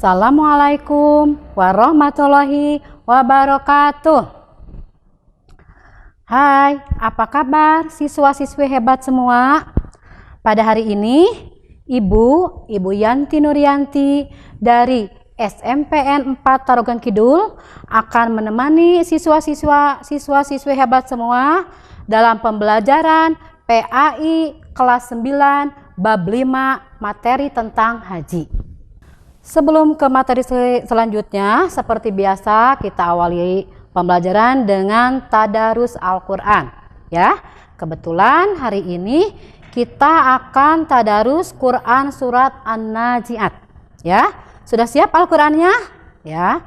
Assalamualaikum warahmatullahi wabarakatuh. Hai, apa kabar siswa-siswi hebat semua? Pada hari ini, Ibu Yanti Nuryanti dari SMPN 4 Tarugan Kidul akan menemani siswa-siswi hebat semua dalam pembelajaran PAI kelas 9 bab 5 materi tentang haji. Sebelum ke materi selanjutnya, seperti biasa kita awali pembelajaran dengan tadarus Al-Quran. Ya, kebetulan hari ini kita akan tadarus Quran surat An-Nazi'at. Ya, sudah siap Al-Qurannya? Ya,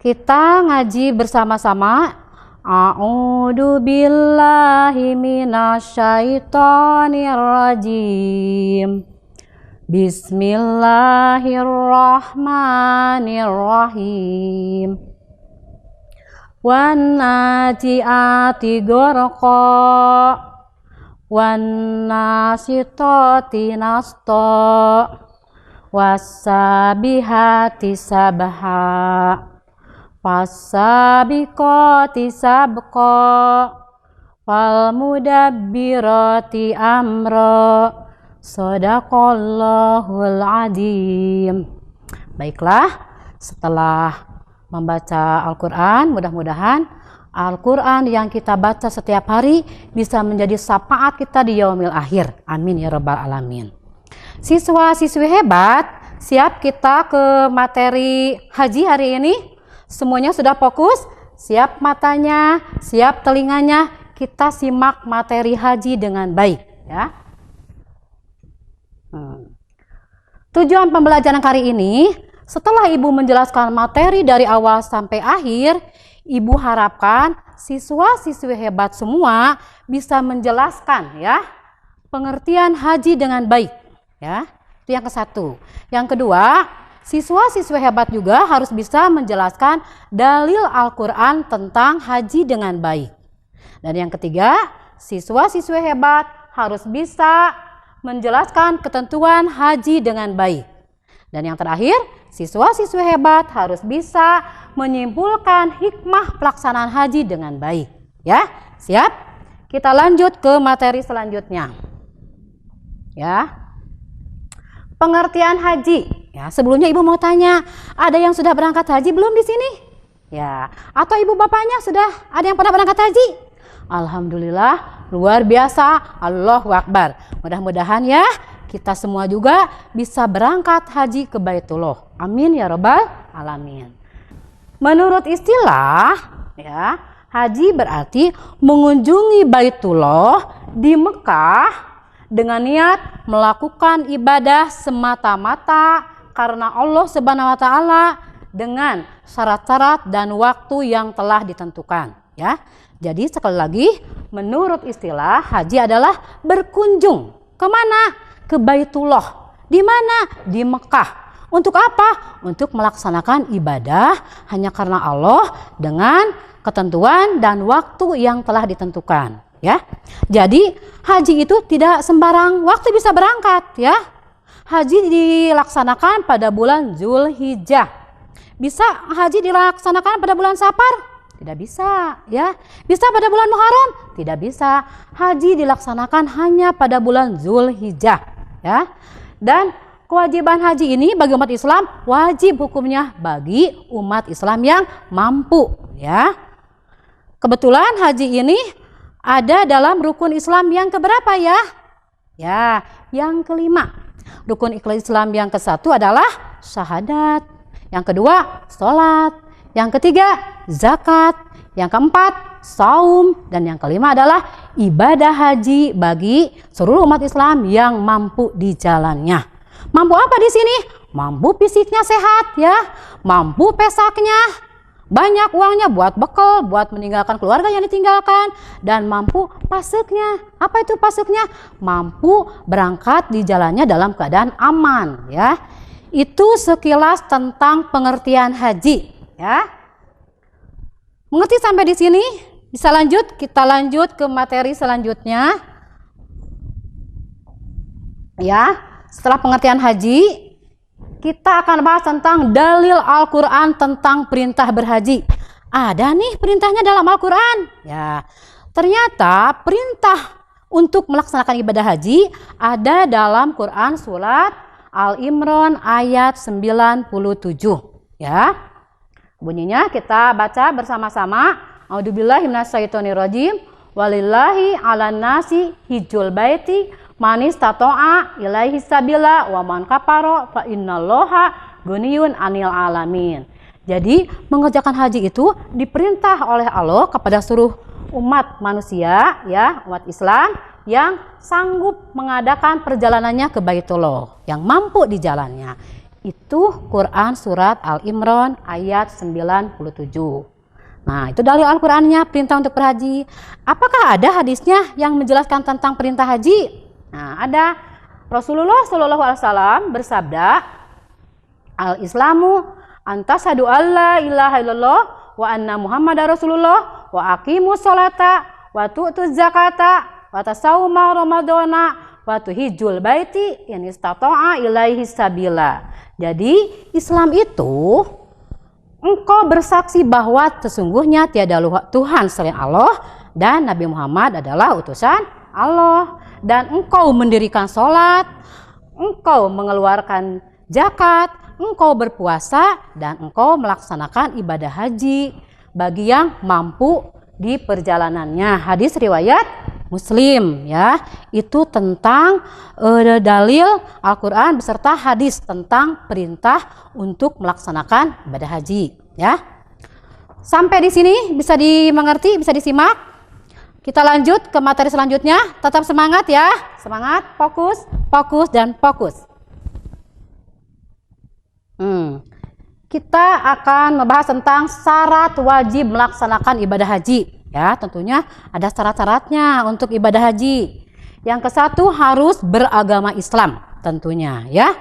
kita ngaji bersama-sama. A'udzu billahi minasyaitonir rajim. Bismillahirrahmanirrahim. Wan naji'ati gharqa wan nasitati nasta wassabihati sabha fassabiqati sabqa fal mudabbirati amra. Shadaqallahul adzim. Baiklah, setelah membaca Al-Quran, mudah-mudahan Al-Quran yang kita baca setiap hari bisa menjadi syafaat kita di yaumil akhir. Amin ya rabbal alamin. Siswa-siswi hebat, siap kita ke materi haji hari ini? Semuanya sudah fokus? Siap matanya, siap telinganya, kita simak materi haji dengan baik ya. Tujuan pembelajaran kali ini, setelah Ibu menjelaskan materi dari awal sampai akhir, Ibu harapkan siswa-siswi hebat semua bisa menjelaskan ya pengertian haji dengan baik ya. Itu yang ke satu. Yang kedua, siswa-siswi hebat juga harus bisa menjelaskan dalil Al-Quran tentang haji dengan baik. Dan yang ketiga, siswa-siswi hebat harus bisa menjelaskan ketentuan haji dengan baik. Dan yang terakhir, siswa-siswi hebat harus bisa menyimpulkan hikmah pelaksanaan haji dengan baik. Ya, siap? Kita lanjut ke materi selanjutnya. Ya. Pengertian haji. Ya, sebelumnya Ibu mau tanya, ada yang sudah berangkat haji belum di sini? Ya, atau ibu bapaknya sudah ada yang pernah berangkat haji? Alhamdulillah, luar biasa, Allahu Akbar. Mudah-mudahan ya kita semua juga bisa berangkat haji ke Baitullah. Amin ya rabbal alamin. Menurut istilah ya, haji berarti mengunjungi Baitullah di Mekah dengan niat melakukan ibadah semata-mata karena Allah Subhanahu wa taala dengan syarat-syarat dan waktu yang telah ditentukan ya. Jadi sekali lagi, menurut istilah haji adalah berkunjung kemana? Ke Baitullah. Di mana? Di Mekah. Untuk apa? Untuk melaksanakan ibadah hanya karena Allah dengan ketentuan dan waktu yang telah ditentukan. Ya. Jadi haji itu tidak sembarang waktu bisa berangkat. Ya. Haji dilaksanakan pada bulan Zulhijjah. Bisa haji dilaksanakan pada bulan Safar? Tidak bisa, ya. Bisa pada bulan Muharram? Tidak bisa. Haji dilaksanakan hanya pada bulan Zulhijjah, ya. Dan kewajiban haji ini bagi umat Islam wajib hukumnya bagi umat Islam yang mampu, ya. Kebetulan haji ini ada dalam rukun Islam yang keberapa ya? Ya, yang kelima. Rukun Islam yang ke-1 adalah syahadat. Yang kedua, sholat. Yang ketiga, zakat. Yang keempat, saum. Dan yang kelima adalah ibadah haji bagi seluruh umat Islam yang mampu di jalannya. Mampu apa di sini? Mampu fisiknya sehat ya, mampu pesaknya, banyak uangnya buat bekal, buat meninggalkan keluarga yang ditinggalkan, dan mampu paseknya. Apa itu paseknya? Mampu berangkat di jalannya dalam keadaan aman, ya. Itu sekilas tentang pengertian haji, ya. Mengerti sampai di sini? Bisa lanjut? Kita lanjut ke materi selanjutnya. Ya, setelah pengertian haji, kita akan bahas tentang dalil Al-Quran tentang perintah berhaji. Ada nih perintahnya dalam Al-Quran. Ya, ternyata perintah untuk melaksanakan ibadah haji ada dalam Quran surat Al-Imran ayat 97. Ya, bunyinya kita baca bersama-sama. A'udzubillahi minasyaitonirrajim. Walillahi 'alan nasi hijjul baiti manis tato'a ilaihi sabila wa man kafara fa innallaha ghaniyun 'anil alamin. Jadi mengerjakan haji itu diperintah oleh Allah kepada seluruh umat manusia, ya, umat Islam yang sanggup mengadakan perjalanannya ke Baitullah, yang mampu di jalannya. Itu Quran surat Al-Imran ayat 97. Nah, itu dalil Al-Qur'annya perintah untuk berhaji. Apakah ada hadisnya yang menjelaskan tentang perintah haji? Nah, ada. Rasulullah SAW bersabda, Al-Islamu antasadu alla ilaha illallah wa anna Muhammadar Rasulullah wa aqimus sholata wa tu'tuz zakata wa tasawma ramadana wa tuhijjul baiti in istata'a ilaihi sabila. Jadi, Islam itu engkau bersaksi bahwa sesungguhnya tiada Tuhan selain Allah dan Nabi Muhammad adalah utusan Allah. Dan engkau mendirikan sholat, engkau mengeluarkan zakat, engkau berpuasa, dan engkau melaksanakan ibadah haji bagi yang mampu di perjalanannya. Hadis riwayat Muslim, ya. Itu tentang dalil Al-Quran beserta hadis tentang perintah untuk melaksanakan ibadah haji, ya. Sampai di sini bisa dimengerti, bisa disimak. Kita lanjut ke materi selanjutnya. Tetap semangat ya. Semangat, fokus, fokus, dan fokus. Kita akan membahas tentang syarat wajib melaksanakan ibadah haji. Ya, tentunya ada syarat-syaratnya untuk ibadah haji. Yang ke-1 harus beragama Islam tentunya, ya.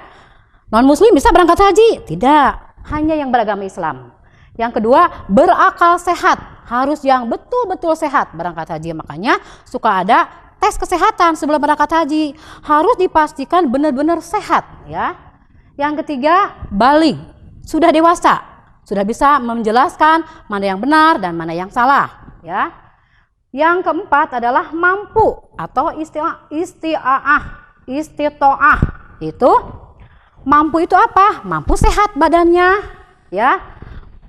Non-muslim bisa berangkat haji? Tidak, hanya yang beragama Islam. Yang kedua, berakal sehat. Harus yang betul-betul sehat berangkat haji. Makanya suka ada tes kesehatan sebelum berangkat haji. Harus dipastikan benar-benar sehat, ya. Yang ketiga, baligh, sudah dewasa, sudah bisa menjelaskan mana yang benar dan mana yang salah, ya. Yang keempat adalah mampu atau istitoah. Itu mampu itu apa? Mampu sehat badannya, ya.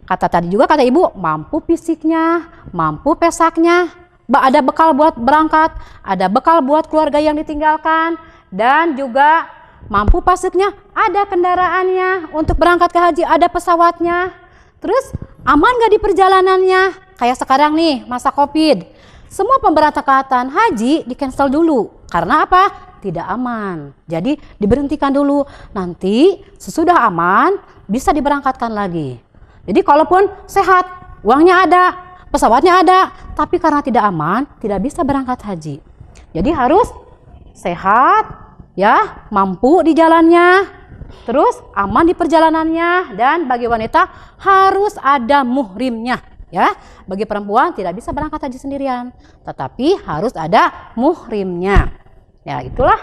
Kata tadi juga kata ibu, mampu fisiknya, mampu pesaknya, ada bekal buat berangkat, ada bekal buat keluarga yang ditinggalkan, dan juga mampu paseknya, ada kendaraannya untuk berangkat ke haji, ada pesawatnya. Terus aman gak di perjalanannya? Kayak sekarang nih masa COVID, semua pemberangkatan haji di cancel dulu. Karena apa? Tidak aman. Jadi diberhentikan dulu. Nanti sesudah aman bisa diberangkatkan lagi. Jadi kalaupun sehat, uangnya ada, pesawatnya ada, tapi karena tidak aman, tidak bisa berangkat haji. Jadi harus sehat, ya, mampu di jalannya, terus aman di perjalanannya, dan bagi wanita harus ada muhrimnya, ya. Bagi perempuan tidak bisa berangkat haji sendirian, tetapi harus ada muhrimnya. Ya, itulah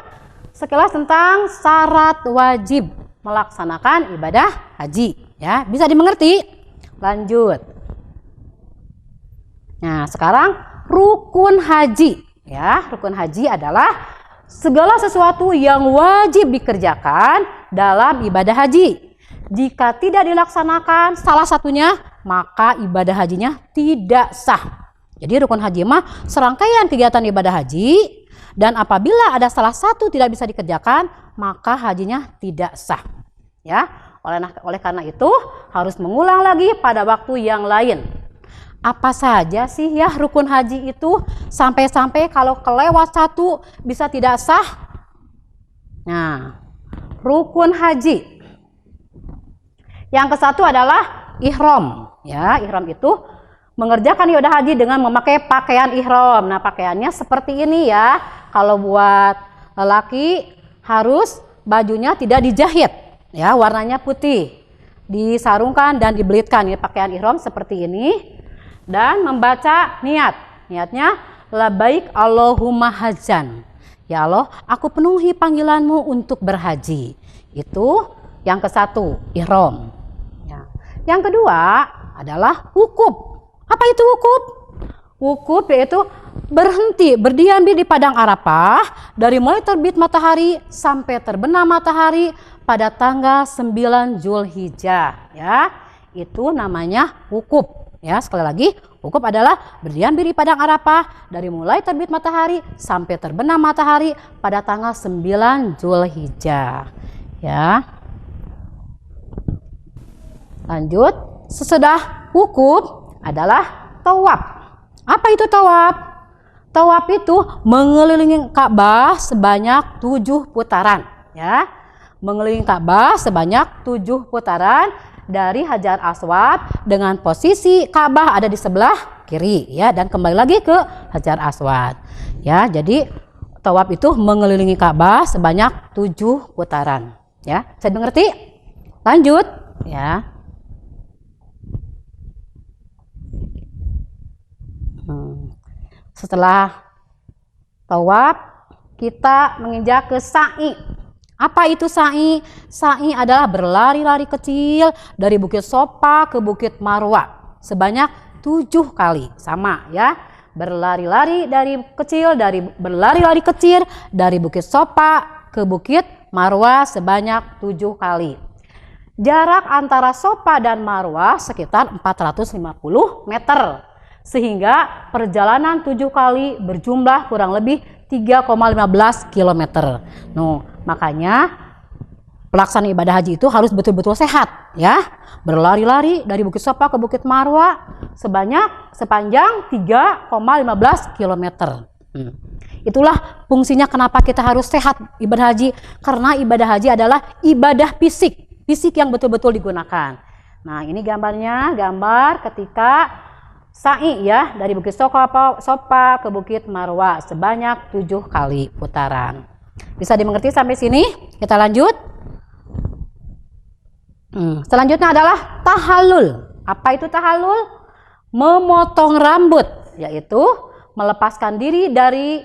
sekilas tentang syarat wajib melaksanakan ibadah haji, ya. Bisa dimengerti? Lanjut. Nah, sekarang rukun haji, ya. Rukun haji adalah segala sesuatu yang wajib dikerjakan dalam ibadah haji. Jika tidak dilaksanakan salah satunya, maka ibadah hajinya tidak sah. Jadi rukun haji mah serangkaian kegiatan ibadah haji, dan apabila ada salah satu tidak bisa dikerjakan, maka hajinya tidak sah, ya. Oleh karena itu harus mengulang lagi pada waktu yang lain. Apa saja sih ya rukun haji itu, sampai-sampai kalau kelewat satu bisa tidak sah? Nah, rukun haji yang ke-1 adalah ihram. Ya, ihram itu mengerjakan ibadah haji dengan memakai pakaian ihram. Nah, pakaiannya seperti ini ya. Kalau buat lelaki harus bajunya tidak dijahit, ya, warnanya putih, disarungkan dan dibelitkan. Ini pakaian ihram seperti ini, dan membaca niatnya labbaik Allahumma hajjan. Ya Allah, aku penuhi panggilanmu untuk berhaji. Itu yang ke-1, ihram. Ya. Yang kedua adalah wukuf. Apa itu wukuf? Wukuf yaitu berhenti, berdiam diri di padang Arafah dari mulai terbit matahari sampai terbenam matahari pada tanggal 9 Zulhijjah, ya. Itu namanya wukuf, ya. Sekali lagi, wukuf adalah berdiam diri di padang Arafah dari mulai terbit matahari sampai terbenam matahari pada tanggal 9 Zulhijjah, ya. Lanjut, sesudah wukuf adalah tawaf. Apa itu tawaf? Tawaf itu mengelilingi Ka'bah sebanyak 7 putaran, ya. Mengelilingi Ka'bah sebanyak 7 putaran dari Hajar Aswad dengan posisi Ka'bah ada di sebelah kiri, ya, dan kembali lagi ke Hajar Aswad. Ya, jadi tawaf itu mengelilingi Ka'bah sebanyak 7 putaran, ya. Saya mengerti? Lanjut, ya. Setelah tawaf, kita menginjak ke sa'i. Apa itu sa'i? Sa'i adalah berlari-lari kecil dari Bukit Sofa ke Bukit Marwa sebanyak 7 kali. Sama, ya. Berlari-lari kecil dari Bukit Sofa ke Bukit Marwa sebanyak 7 kali. Jarak antara Sofa dan Marwa sekitar 450 meter. Sehingga perjalanan 7 kali berjumlah kurang lebih 3,15 km. Nah, makanya pelaksanaan ibadah haji itu harus betul-betul sehat, ya. Berlari-lari dari Bukit Sofa ke Bukit Marwa sepanjang 3,15 km. Itulah fungsinya kenapa kita harus sehat ibadah haji, karena ibadah haji adalah ibadah fisik yang betul-betul digunakan. Nah, ini gambarnya, gambar ketika sa'i, ya, dari Bukit Sofa ke Bukit Marwa sebanyak 7 kali putaran. Bisa dimengerti sampai sini? Kita lanjut. Selanjutnya adalah tahallul. Apa itu tahallul? Memotong rambut, yaitu melepaskan diri dari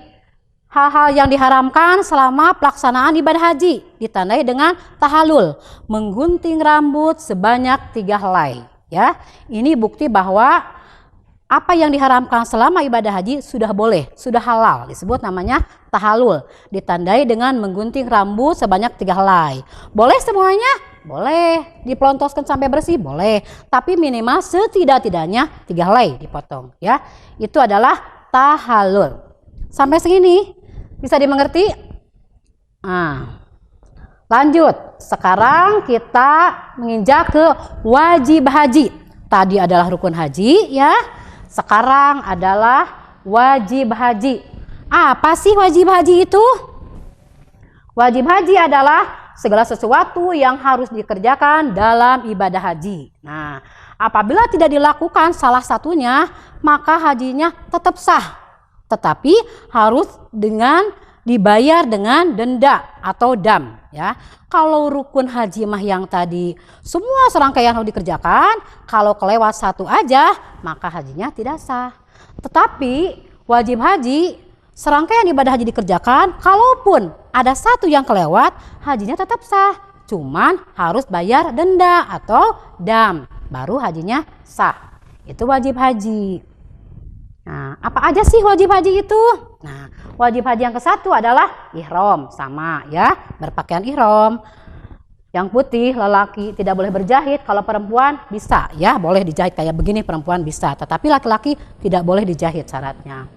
hal-hal yang diharamkan selama pelaksanaan ibadah haji, ditandai dengan tahallul, menggunting rambut sebanyak 3 helai, ya. Ini bukti bahwa apa yang diharamkan selama ibadah haji sudah boleh, sudah halal, disebut namanya tahallul, ditandai dengan menggunting rambut sebanyak 3 helai. Boleh semuanya? Boleh. Diplontoskan sampai bersih? Boleh. Tapi minimal setidak-tidaknya 3 helai dipotong, ya. Itu adalah tahallul. Sampai segini bisa dimengerti? Nah, lanjut. Sekarang kita menginjak ke wajib haji. Tadi adalah rukun haji, ya. Sekarang adalah wajib haji. Apa sih wajib haji itu? Wajib haji adalah segala sesuatu yang harus dikerjakan dalam ibadah haji. Nah, apabila tidak dilakukan salah satunya, maka hajinya tetap sah. Tetapi harus dibayar dengan denda atau dam, ya. Kalau rukun haji mah yang tadi semua serangkaian harus dikerjakan, kalau kelewat satu aja maka hajinya tidak sah. Tetapi wajib haji, serangkaian ibadah haji dikerjakan, kalaupun ada satu yang kelewat, hajinya tetap sah. Cuman harus bayar denda atau dam, baru hajinya sah. Itu wajib haji. Nah, apa aja sih wajib haji itu? Nah, wajib haji yang ke-1 adalah ihram, sama, ya, berpakaian ihram. Yang putih lelaki tidak boleh berjahit, kalau perempuan bisa, ya, boleh dijahit kayak begini, perempuan bisa, tetapi laki-laki tidak boleh dijahit syaratnya.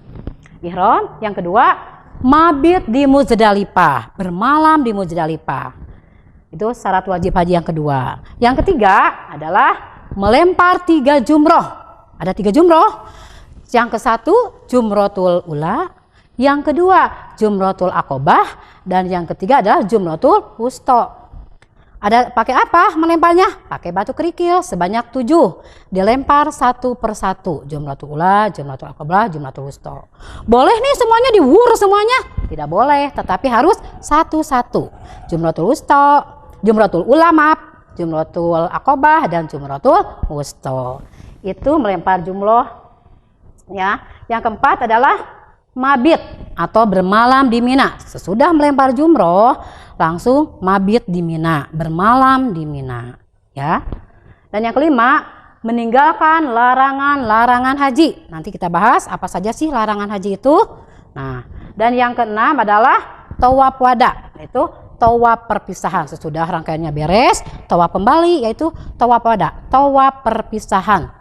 Ihram. Yang kedua, mabit di Muzdalifah, bermalam di Muzdalifah. Itu syarat wajib haji yang kedua. Yang ketiga adalah melempar 3 jumroh. Ada 3 jumroh. Yang ke-1 Jumrotul Ula, yang kedua Jumrotul Aqobah, dan yang ketiga adalah Jumrotul Wusta. Ada pakai apa melemparnya? Pakai batu kerikil sebanyak 7. Dilempar satu persatu. Jumratul ula, jumratul aqabah, jumratul wusta. Boleh nih semuanya diwur semuanya? Tidak boleh, tetapi harus satu-satu. Jumratul wusta, jumratul ula maaf, jumratul aqabah dan jumratul wusta. Itu melempar jumroh ya. Yang keempat adalah mabit atau bermalam di Mina. Sesudah melempar jumroh langsung mabit di Mina, bermalam di Mina ya. Dan yang kelima, meninggalkan larangan-larangan haji. Nanti kita bahas apa saja sih larangan haji itu. Nah, dan yang keenam adalah tawaf wada, yaitu tawaf perpisahan. Sesudah rangkaiannya beres, tawaf kembali yaitu tawaf wada, tawaf perpisahan.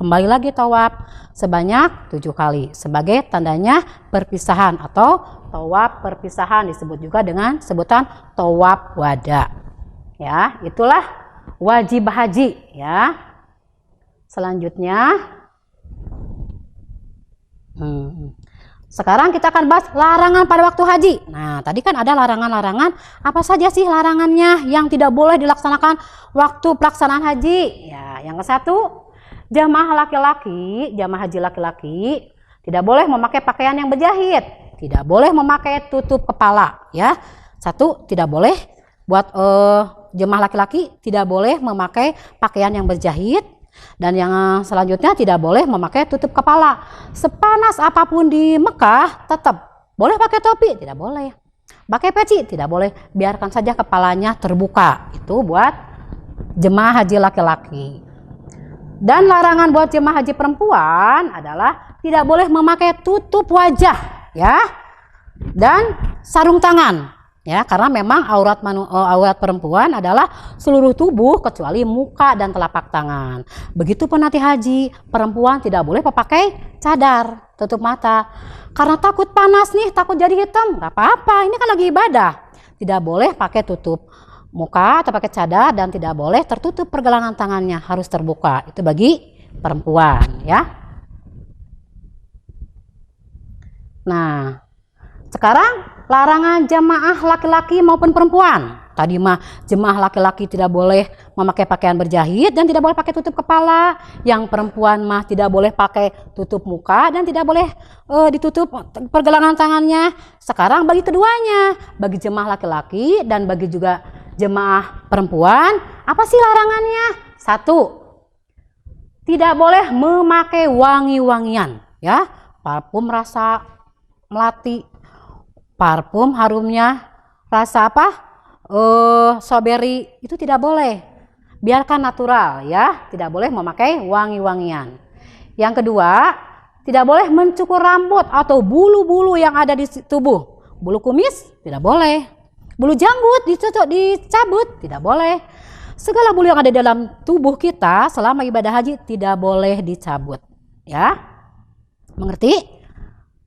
Kembali lagi tawaf sebanyak 7 kali sebagai tandanya perpisahan atau tawaf perpisahan, disebut juga dengan sebutan tawaf wada. Ya, itulah wajib haji ya. Selanjutnya sekarang kita akan bahas larangan pada waktu haji. Nah, tadi kan ada larangan-larangan. Apa saja sih larangannya yang tidak boleh dilaksanakan waktu pelaksanaan haji? Ya, yang ke satu, jamaah laki-laki, jamaah haji laki-laki tidak boleh memakai pakaian yang berjahit, tidak boleh memakai tutup kepala ya. Satu, tidak boleh buat jemaah laki-laki tidak boleh memakai pakaian yang berjahit. Dan yang selanjutnya tidak boleh memakai tutup kepala. Sepanas apapun di Mekah tetap boleh pakai topi, tidak boleh. Pakai peci tidak boleh, biarkan saja kepalanya terbuka. Itu buat jemaah haji laki-laki. Dan larangan buat jemaah haji perempuan adalah tidak boleh memakai tutup wajah ya. Dan sarung tangan. Ya, karena memang aurat perempuan adalah seluruh tubuh kecuali muka dan telapak tangan. Begitupun nanti haji, perempuan tidak boleh memakai cadar, tutup mata. Karena takut panas nih, takut jadi hitam, nggak apa-apa, ini kan lagi ibadah. Tidak boleh pakai tutup muka atau pakai cadar dan tidak boleh tertutup pergelangan tangannya, harus terbuka. Itu bagi perempuan ya. Nah, sekarang larangan jemaah laki-laki maupun perempuan. Tadi mah jemaah laki-laki tidak boleh memakai pakaian berjahit dan tidak boleh pakai tutup kepala. Yang perempuan mah tidak boleh pakai tutup muka dan tidak boleh ditutup pergelangan tangannya. Sekarang bagi keduanya, bagi jemaah laki-laki dan bagi juga jemaah perempuan, apa sih larangannya? Satu, tidak boleh memakai wangi-wangian, ya, parfum rasa melati, parfum harumnya rasa apa? Strawberry, itu tidak boleh. Biarkan natural ya, tidak boleh memakai wangi-wangian. Yang kedua, tidak boleh mencukur rambut atau bulu-bulu yang ada di tubuh. Bulu kumis tidak boleh. Bulu janggut dicabut tidak boleh. Segala bulu yang ada dalam tubuh kita selama ibadah haji tidak boleh dicabut. Ya, mengerti?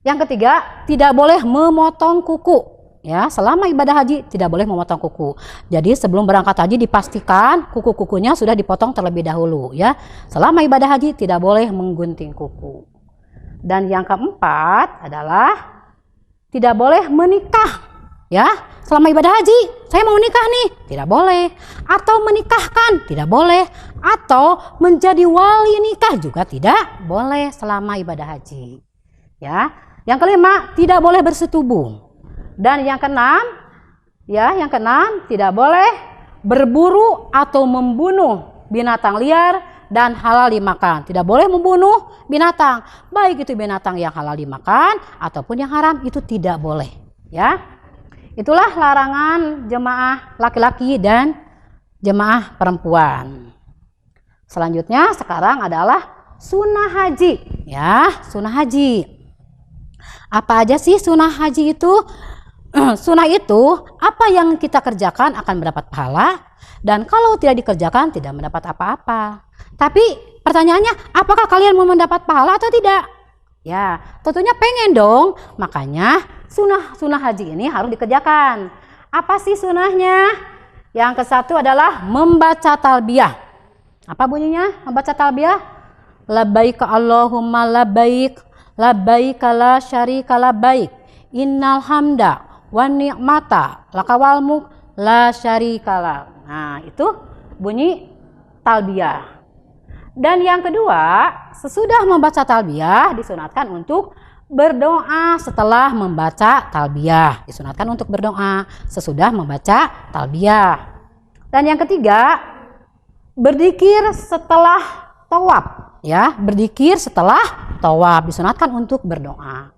Yang ketiga, tidak boleh memotong kuku. Ya, selama ibadah haji tidak boleh memotong kuku. Jadi sebelum berangkat haji dipastikan kuku-kukunya sudah dipotong terlebih dahulu ya. Selama ibadah haji tidak boleh menggunting kuku. Dan yang keempat adalah tidak boleh menikah. Ya, selama ibadah haji saya mau menikah nih, tidak boleh. Atau menikahkan, tidak boleh. Atau menjadi wali nikah juga tidak boleh selama ibadah haji. Ya. Yang kelima, tidak boleh bersetubuh. Dan yang keenam, tidak boleh berburu atau membunuh binatang liar dan halal dimakan. Tidak boleh membunuh binatang, baik itu binatang yang halal dimakan ataupun yang haram, itu tidak boleh. Ya, itulah larangan jemaah laki-laki dan jemaah perempuan. Selanjutnya sekarang adalah sunnah haji. Ya, sunnah haji. Apa aja sih sunnah haji itu? Sunnah itu apa yang kita kerjakan akan mendapat pahala, dan kalau tidak dikerjakan tidak mendapat apa-apa. Tapi pertanyaannya, apakah kalian mau mendapat pahala atau tidak? Ya, tentunya pengen dong. Makanya sunnah haji ini harus dikerjakan. Apa sih sunnahnya? Yang ke satu adalah membaca talbiyah. Apa bunyinya membaca talbiyah? Labbaik Allahumma labbaik, labbaik la syarika labbaik, innal hamda wa ni'mata lakawal mulk la syarikalah. Nah, itu bunyi talbiyah. Dan yang kedua, sesudah membaca talbiyah disunatkan untuk berdoa setelah membaca talbiyah. Disunatkan untuk berdoa sesudah membaca talbiyah. Dan yang ketiga, berzikir setelah tawaf, ya, berzikir setelah tawaf disunatkan untuk berdoa.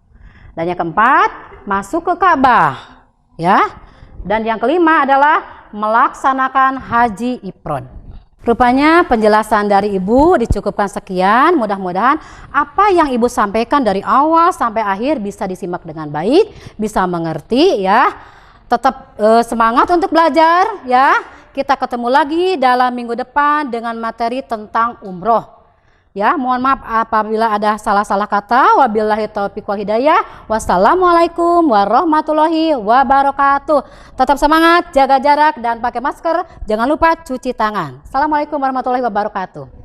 Dan yang keempat, masuk ke Ka'bah, ya. Dan yang kelima adalah melaksanakan haji ifrad. Rupanya penjelasan dari Ibu dicukupkan sekian. Mudah-mudahan apa yang Ibu sampaikan dari awal sampai akhir bisa disimak dengan baik, bisa mengerti, ya. Tetap semangat untuk belajar, ya. Kita ketemu lagi dalam minggu depan dengan materi tentang umroh. Ya, mohon maaf apabila ada salah-salah kata. Wabillahi taufiq wal hidayah. Wassalamualaikum warahmatullahi wabarakatuh. Tetap semangat, jaga jarak dan pakai masker. Jangan lupa cuci tangan. Assalamualaikum warahmatullahi wabarakatuh.